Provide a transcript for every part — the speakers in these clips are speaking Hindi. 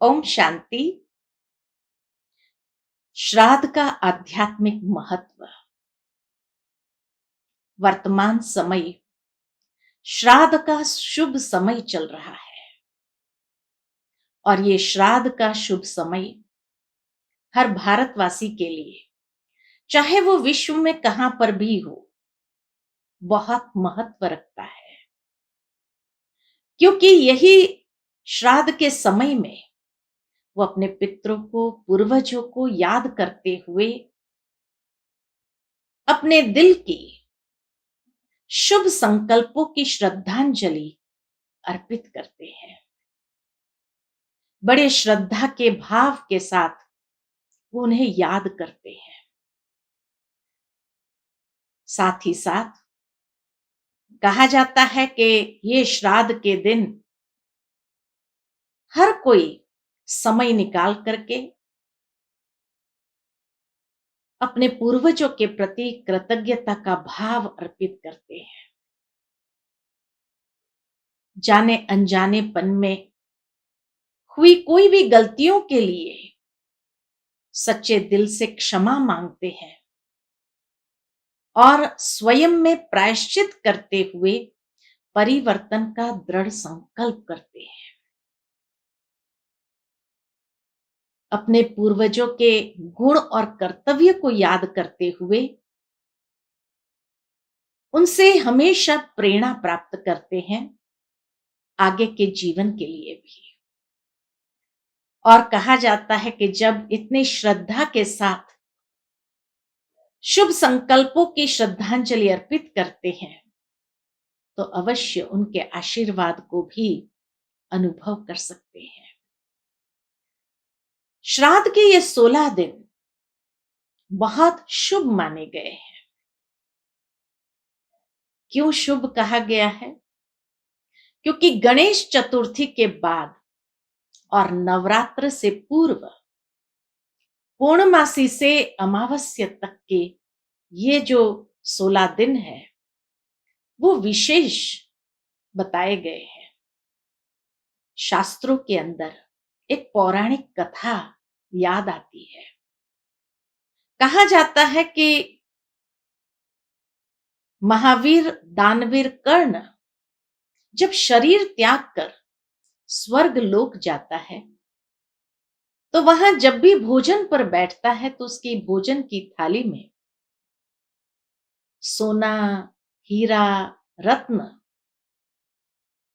ओम शांति। श्राद्ध का आध्यात्मिक महत्व। वर्तमान समय श्राद्ध का शुभ समय चल रहा है और ये श्राद्ध का शुभ समय हर भारतवासी के लिए, चाहे वो विश्व में कहां पर भी हो, बहुत महत्व रखता है। क्योंकि यही श्राद्ध के समय में वो अपने पितरों को, पूर्वजों को याद करते हुए अपने दिल की शुभ संकल्पों की श्रद्धांजलि अर्पित करते हैं। बड़े श्रद्धा के भाव के साथ वो उन्हें याद करते हैं। साथ ही साथ कहा जाता है कि ये श्राद्ध के दिन हर कोई समय निकाल करके अपने पूर्वजों के प्रति कृतज्ञता का भाव अर्पित करते हैं। जाने अनजानेपन में हुई कोई भी गलतियों के लिए सच्चे दिल से क्षमा मांगते हैं और स्वयं में प्रायश्चित करते हुए परिवर्तन का दृढ़ संकल्प करते हैं। अपने पूर्वजों के गुण और कर्तव्य को याद करते हुए उनसे हमेशा प्रेरणा प्राप्त करते हैं आगे के जीवन के लिए भी। और कहा जाता है कि जब इतनी श्रद्धा के साथ शुभ संकल्पों की श्रद्धांजलि अर्पित करते हैं तो अवश्य उनके आशीर्वाद को भी अनुभव कर सकते हैं। श्राद्ध के ये 16 दिन बहुत शुभ माने गए हैं। क्यों शुभ कहा गया है? क्योंकि गणेश चतुर्थी के बाद और नवरात्र से पूर्व पूर्णमासी से अमावस्या तक के ये जो 16 दिन है वो विशेष बताए गए हैं। शास्त्रों के अंदर एक पौराणिक कथा याद आती है। कहा जाता है कि महावीर दानवीर कर्ण जब शरीर त्याग कर स्वर्ग लोक जाता है तो वहां जब भी भोजन पर बैठता है तो उसकी भोजन की थाली में सोना, हीरा, रत्न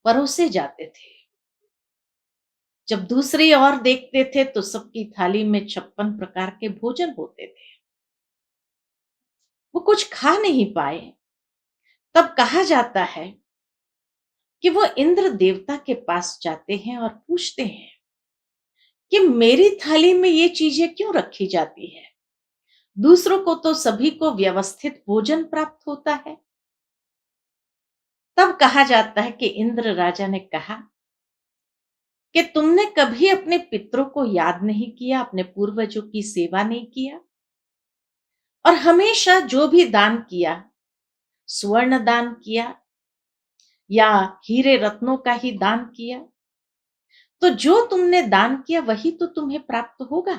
परोसे जाते थे। जब दूसरी ओर देखते थे तो सबकी थाली में 56 प्रकार के भोजन होते थे। वो कुछ खा नहीं पाए। तब कहा जाता है कि वो इंद्र देवता के पास जाते हैं और पूछते हैं कि मेरी थाली में ये चीजें क्यों रखी जाती है? दूसरों को तो सभी को व्यवस्थित भोजन प्राप्त होता है। तब कहा जाता है कि इंद्र राजा ने कहा कि तुमने कभी अपने पितरों को याद नहीं किया, अपने पूर्वजों की सेवा नहीं किया और हमेशा जो भी दान किया, स्वर्ण दान किया या हीरे रत्नों का ही दान किया, तो जो तुमने दान किया वही तो तुम्हें प्राप्त होगा।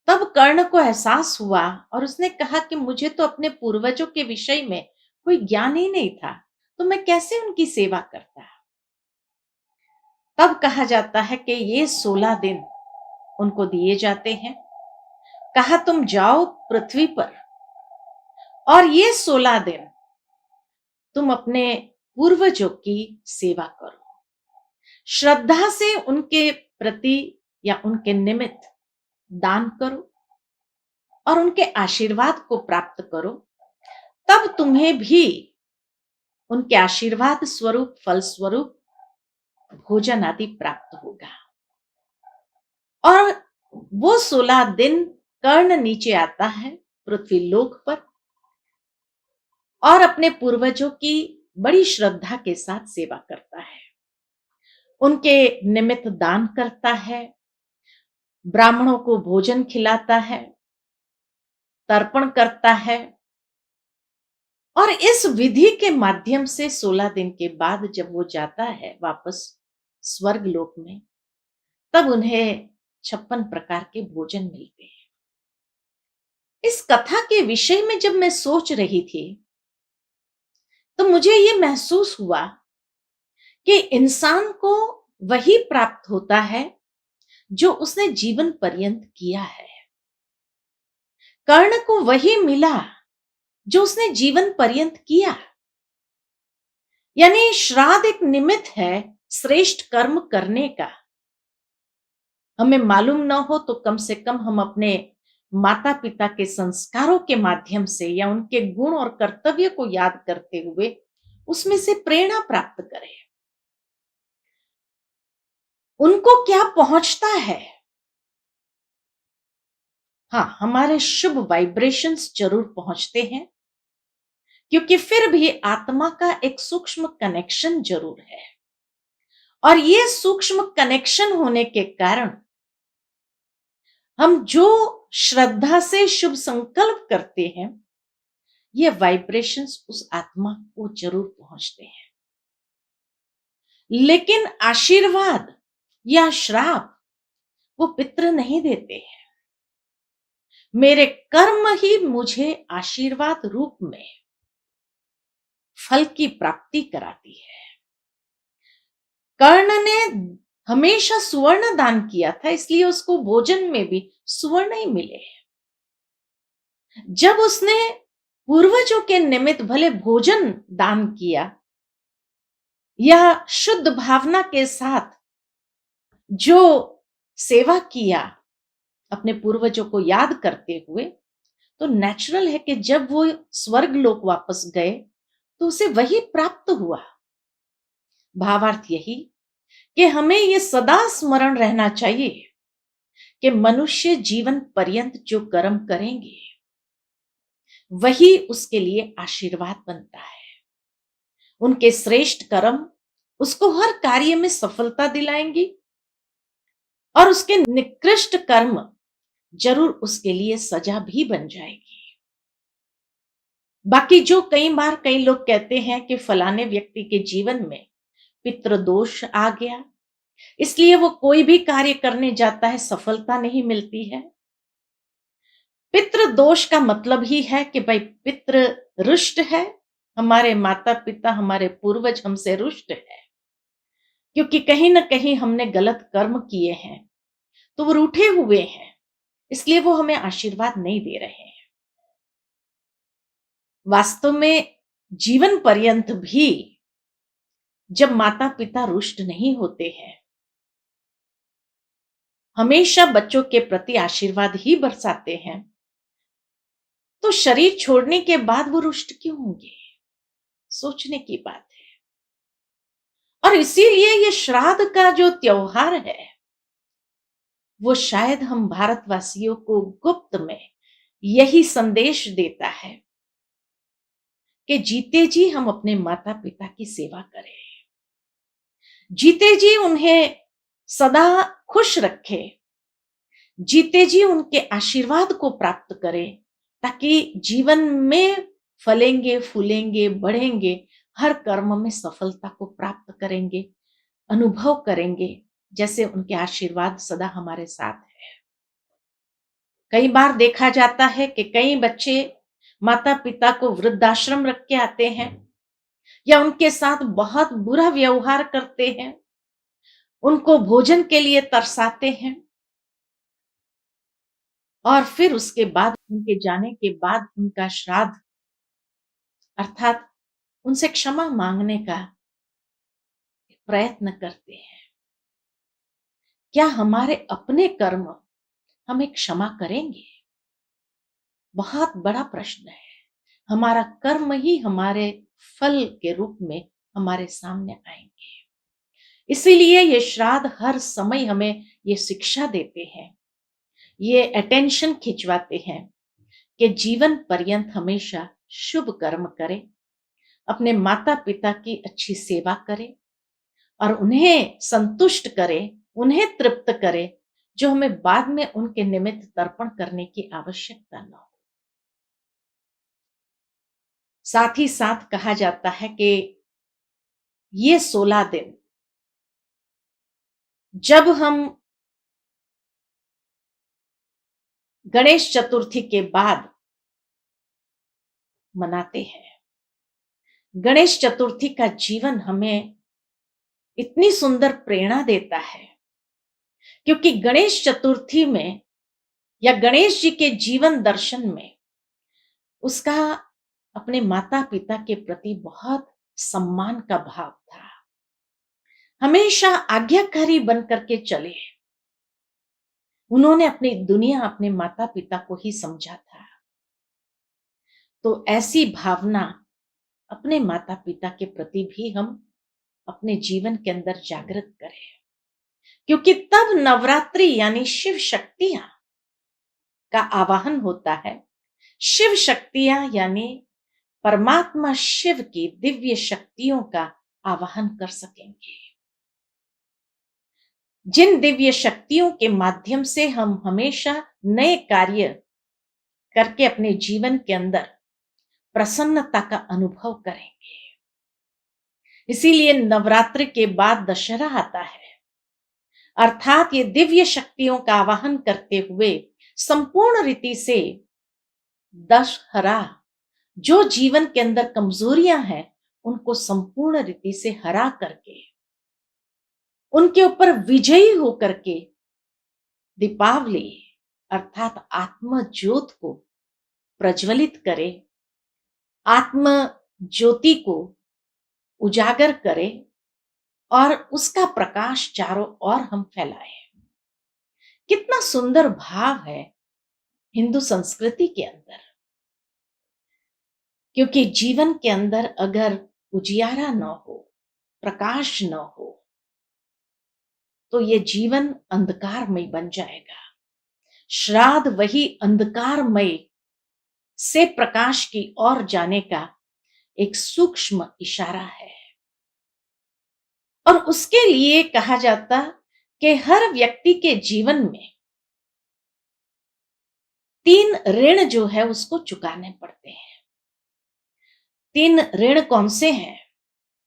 तब कर्ण को एहसास हुआ और उसने कहा कि मुझे तो अपने पूर्वजों के विषय में कोई ज्ञान ही नहीं था, तो मैं कैसे उनकी सेवा करता। तब कहा जाता है कि ये 16 दिन उनको दिए जाते हैं। कहा तुम जाओ पृथ्वी पर और ये 16 दिन तुम अपने पूर्वजों की सेवा करो, श्रद्धा से उनके प्रति या उनके निमित्त दान करो और उनके आशीर्वाद को प्राप्त करो। तब तुम्हें भी उनके आशीर्वाद स्वरूप, फल स्वरूप भोजन आदि प्राप्त होगा। और वो 16 दिन कर्ण नीचे आता है पृथ्वी लोक पर और अपने पूर्वजों की बड़ी श्रद्धा के साथ सेवा करता है, उनके निमित्त दान करता है, ब्राह्मणों को भोजन खिलाता है, तर्पण करता है। और इस विधि के माध्यम से 16 दिन के बाद जब वो जाता है वापस स्वर्ग लोक में, तब उन्हें 56 प्रकार के भोजन मिलते हैं। इस कथा के विषय में जब मैं सोच रही थी, तो मुझे ये महसूस हुआ कि इंसान को वही प्राप्त होता है जो उसने जीवन पर्यंत किया है। कर्ण को वही मिला जो उसने जीवन पर्यंत किया। यानी श्राद्ध एक निमित्त है श्रेष्ठ कर्म करने का। हमें मालूम ना हो तो कम से कम हम अपने माता पिता के संस्कारों के माध्यम से या उनके गुण और कर्तव्य को याद करते हुए उसमें से प्रेरणा प्राप्त करें। उनको क्या पहुंचता है? हाँ, हमारे शुभ वाइब्रेशंस जरूर पहुंचते हैं, क्योंकि फिर भी आत्मा का एक सूक्ष्म कनेक्शन जरूर है। और ये सूक्ष्म कनेक्शन होने के कारण हम जो श्रद्धा से शुभ संकल्प करते हैं, ये वाइब्रेशंस उस आत्मा को जरूर पहुंचते हैं। लेकिन आशीर्वाद या श्राप वो पितृ नहीं देते हैं। मेरे कर्म ही मुझे आशीर्वाद रूप में फल की प्राप्ति कराती है। कर्ण ने हमेशा सुवर्ण दान किया था, इसलिए उसको भोजन में भी सुवर्ण ही मिले। जब उसने पूर्वजों के निमित्त भले भोजन दान किया या शुद्ध भावना के साथ जो सेवा किया अपने पूर्वजों को याद करते हुए, तो नेचुरल है कि जब वो स्वर्ग लोक वापस गए तो उसे वही प्राप्त हुआ। भावार्थ यही कि हमें ये सदा स्मरण रहना चाहिए कि मनुष्य जीवन पर्यंत जो कर्म करेंगे वही उसके लिए आशीर्वाद बनता है। उनके श्रेष्ठ कर्म उसको हर कार्य में सफलता दिलाएंगी और उसके निकृष्ट कर्म जरूर उसके लिए सजा भी बन जाएगी। बाकी जो कई बार कई लोग कहते हैं कि फलाने व्यक्ति के जीवन में पितृदोष आ गया, इसलिए वो कोई भी कार्य करने जाता है सफलता नहीं मिलती है। पितृ दोष का मतलब ही है कि भाई पितृ रुष्ट है, हमारे माता पिता हमारे पूर्वज हमसे रुष्ट है, क्योंकि कहीं ना कहीं हमने गलत कर्म किए हैं, तो वो रूठे हुए हैं, इसलिए वो हमें आशीर्वाद नहीं दे रहे हैं। वास्तव में जीवन पर्यंत भी जब माता पिता रुष्ट नहीं होते हैं, हमेशा बच्चों के प्रति आशीर्वाद ही बरसाते हैं, तो शरीर छोड़ने के बाद वो रुष्ट क्यों होंगे? सोचने की बात है। और इसीलिए ये श्राद्ध का जो त्योहार है, वो शायद हम भारतवासियों को गुप्त में यही संदेश देता है कि जीते जी हम अपने माता पिता की सेवा करें, जीते जी उन्हें सदा खुश रखें, जीते जी उनके आशीर्वाद को प्राप्त करें, ताकि जीवन में फलेंगे फूलेंगे बढ़ेंगे, हर कर्म में सफलता को प्राप्त करेंगे, अनुभव करेंगे जैसे उनके आशीर्वाद सदा हमारे साथ है। कई बार देखा जाता है कि कई बच्चे माता पिता को वृद्धाश्रम रख के आते हैं या उनके साथ बहुत बुरा व्यवहार करते हैं, उनको भोजन के लिए तरसाते हैं, और फिर उसके बाद उनके जाने के बाद उनका श्राद्ध अर्थात उनसे क्षमा मांगने का प्रयत्न करते हैं। क्या हमारे अपने कर्म हमें क्षमा करेंगे? बहुत बड़ा प्रश्न है। हमारा कर्म ही हमारे फल के रूप में हमारे सामने आएंगे। इसीलिए ये श्राद्ध हर समय हमें ये शिक्षा देते हैं, ये अटेंशन खिंचवाते हैं कि जीवन पर्यंत हमेशा शुभ कर्म करें, अपने माता पिता की अच्छी सेवा करें और उन्हें संतुष्ट करें, उन्हें तृप्त करें, जो हमें बाद में उनके निमित्त तर्पण करने की आवश्यकता न हो। साथ ही साथ कहा जाता है कि ये 16 दिन जब हम गणेश चतुर्थी के बाद मनाते हैं, गणेश चतुर्थी का जीवन हमें इतनी सुंदर प्रेरणा देता है, क्योंकि गणेश चतुर्थी में या गणेश जी के जीवन दर्शन में उसका अपने माता पिता के प्रति बहुत सम्मान का भाव था। हमेशा आज्ञाकारी बन करके चले। उन्होंने अपनी दुनिया अपने माता पिता को ही समझा था। तो ऐसी भावना अपने माता पिता के प्रति भी हम अपने जीवन के अंदर जागृत करें, क्योंकि तब नवरात्रि यानी शिव शक्तियां का आवाहन होता है। शिव शक्तियां यानी परमात्मा शिव की दिव्य शक्तियों का आवाहन कर सकेंगे, जिन दिव्य शक्तियों के माध्यम से हम हमेशा नए कार्य करके अपने जीवन के अंदर प्रसन्नता का अनुभव करेंगे। इसीलिए नवरात्रि के बाद दशहरा आता है, अर्थात ये दिव्य शक्तियों का आवाहन करते हुए संपूर्ण रीति से दशहरा जो जीवन के अंदर कमजोरियां हैं उनको संपूर्ण रीति से हरा करके उनके ऊपर विजयी होकर के दीपावली अर्थात आत्म ज्योत को प्रज्वलित करे, आत्म ज्योति को उजागर करे और उसका प्रकाश चारों ओर हम फैलाएं। कितना सुंदर भाव है हिंदू संस्कृति के अंदर, क्योंकि जीवन के अंदर अगर उजियारा न हो, प्रकाश न हो, तो ये जीवन अंधकारमय बन जाएगा। श्राद्ध वही अंधकारमय से प्रकाश की ओर जाने का एक सूक्ष्म इशारा है। और उसके लिए कहा जाता कि हर व्यक्ति के जीवन में 3 ऋण जो है उसको चुकाने पड़ते हैं। 3 ऋण कौन से हैं?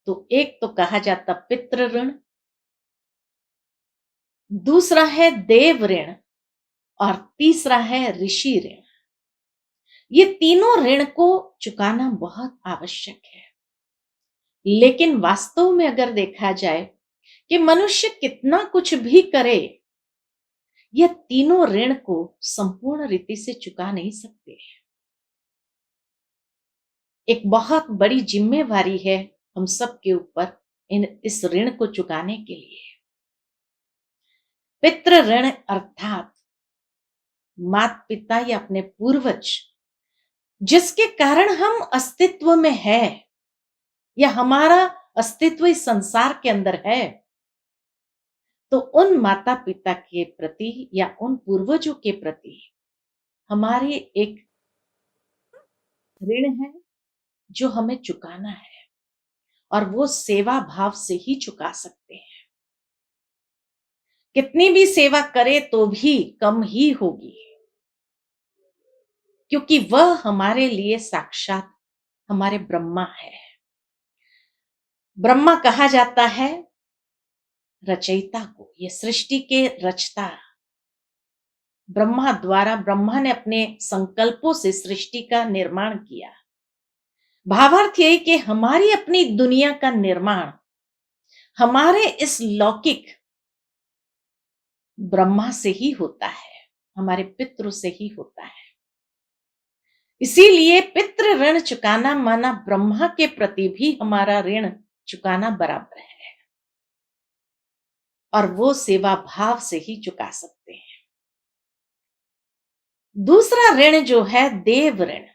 तो एक तो कहा जाता पितृ ऋण, दूसरा है देव ऋण और तीसरा है ऋषि ऋण। ये तीनों ऋण को चुकाना बहुत आवश्यक है। लेकिन वास्तव में अगर देखा जाए कि मनुष्य कितना कुछ भी करे, यह तीनों ऋण को संपूर्ण रीति से चुका नहीं सकते। एक बहुत बड़ी जिम्मेवारी है हम सब के ऊपर इस ऋण को चुकाने के लिए। पितृ ऋण अर्थात माता पिता या अपने पूर्वज जिसके कारण हम अस्तित्व में है या हमारा अस्तित्व इस संसार के अंदर है, तो उन माता पिता के प्रति या उन पूर्वजों के प्रति हमारी एक ऋण है जो हमें चुकाना है, और वो सेवा भाव से ही चुका सकते हैं। कितनी भी सेवा करे तो भी कम ही होगी, क्योंकि वह हमारे लिए साक्षात हमारे ब्रह्मा है। ब्रह्मा कहा जाता है रचयिता को, ये सृष्टि के रचता ब्रह्मा द्वारा, ब्रह्मा ने अपने संकल्पों से सृष्टि का निर्माण किया। भावार्थ यही कि हमारी अपनी दुनिया का निर्माण हमारे इस लौकिक ब्रह्मा से ही होता है, हमारे पितृ से ही होता है। इसीलिए पितृ ऋण चुकाना माना ब्रह्मा के प्रति भी हमारा ऋण चुकाना बराबर है, और वो सेवा भाव से ही चुका सकते हैं। दूसरा ऋण जो है देव ऋण।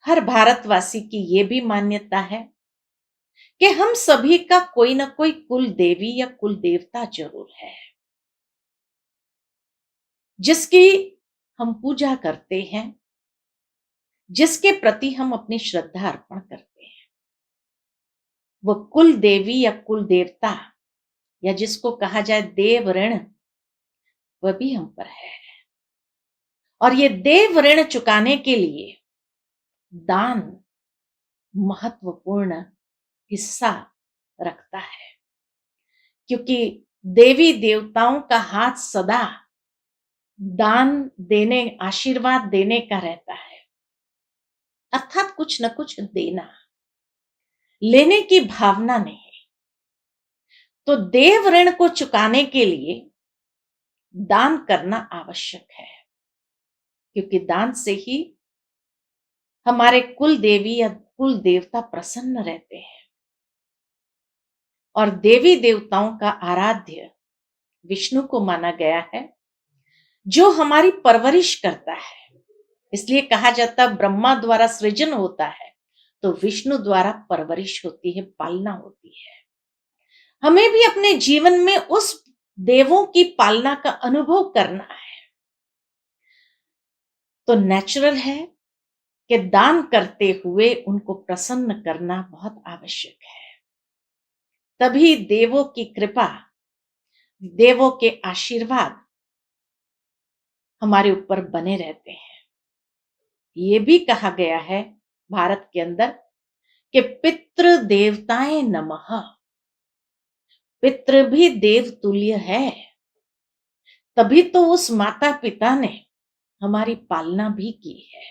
हर भारतवासी की ये भी मान्यता है कि हम सभी का कोई ना कोई कुल देवी या कुल देवता जरूर है, जिसकी हम पूजा करते हैं, जिसके प्रति हम अपनी श्रद्धा अर्पण करते हैं। वो कुल देवी या कुल देवता या जिसको कहा जाए देव ऋण, वह भी हम पर है। और ये देव ऋण चुकाने के लिए दान महत्वपूर्ण हिस्सा रखता है, क्योंकि देवी देवताओं का हाथ सदा दान देने, आशीर्वाद देने का रहता है, अर्थात कुछ न कुछ देना, लेने की भावना नहीं। तो देव ऋण को चुकाने के लिए दान करना आवश्यक है, क्योंकि दान से ही हमारे कुल देवी या कुल देवता प्रसन्न रहते हैं। और देवी देवताओं का आराध्य विष्णु को माना गया है, जो हमारी परवरिश करता है। इसलिए कहा जाता है ब्रह्मा द्वारा सृजन होता है तो विष्णु द्वारा परवरिश होती है, पालना होती है। हमें भी अपने जीवन में उस देवों की पालना का अनुभव करना है। तो नेचुरल है कि दान करते हुए उनको प्रसन्न करना बहुत आवश्यक है। तभी देवों की कृपा, देवों के आशीर्वाद हमारे ऊपर बने रहते हैं। ये भी कहा गया है भारत के अंदर कि पितृ देवताएं नमः, पितृ भी देव तुल्य है, तभी तो उस माता पिता ने हमारी पालना भी की है।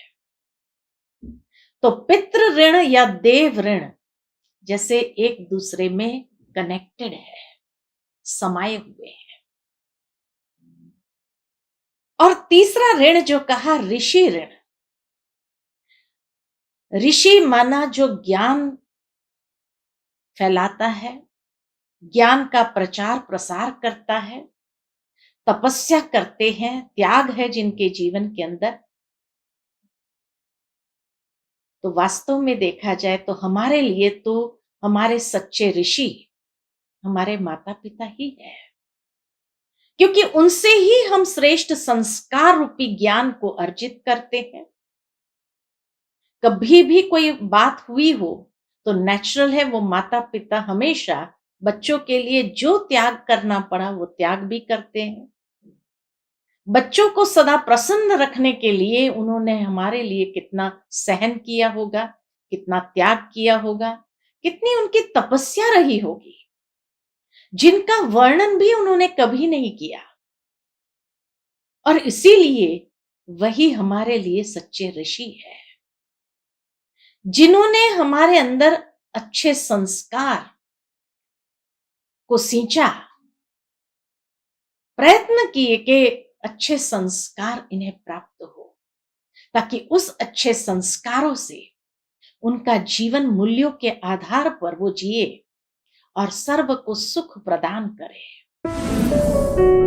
तो पितृ ऋण या देव ऋण जैसे एक दूसरे में कनेक्टेड है, समाये हुए हैं। और तीसरा ऋण जो कहा ऋषि ऋण, ऋषि माना जो ज्ञान फैलाता है, ज्ञान का प्रचार प्रसार करता है, तपस्या करते हैं, त्याग है जिनके जीवन के अंदर। तो वास्तव में देखा जाए तो हमारे लिए तो हमारे सच्चे ऋषि हमारे माता पिता ही है, क्योंकि उनसे ही हम श्रेष्ठ संस्कार रूपी ज्ञान को अर्जित करते हैं। कभी भी कोई बात हुई हो तो नेचुरल है वो माता पिता हमेशा बच्चों के लिए जो त्याग करना पड़ा वो त्याग भी करते हैं। बच्चों को सदा प्रसन्न रखने के लिए उन्होंने हमारे लिए कितना सहन किया होगा, कितना त्याग किया होगा, कितनी उनकी तपस्या रही होगी, जिनका वर्णन भी उन्होंने कभी नहीं किया। और इसीलिए वही हमारे लिए सच्चे ऋषि है, जिन्होंने हमारे अंदर अच्छे संस्कार को सींचा, प्रयत्न किए कि अच्छे संस्कार इन्हें प्राप्त हो, ताकि उस अच्छे संस्कारों से उनका जीवन मूल्यों के आधार पर वो जिए और सर्व को सुख प्रदान करे।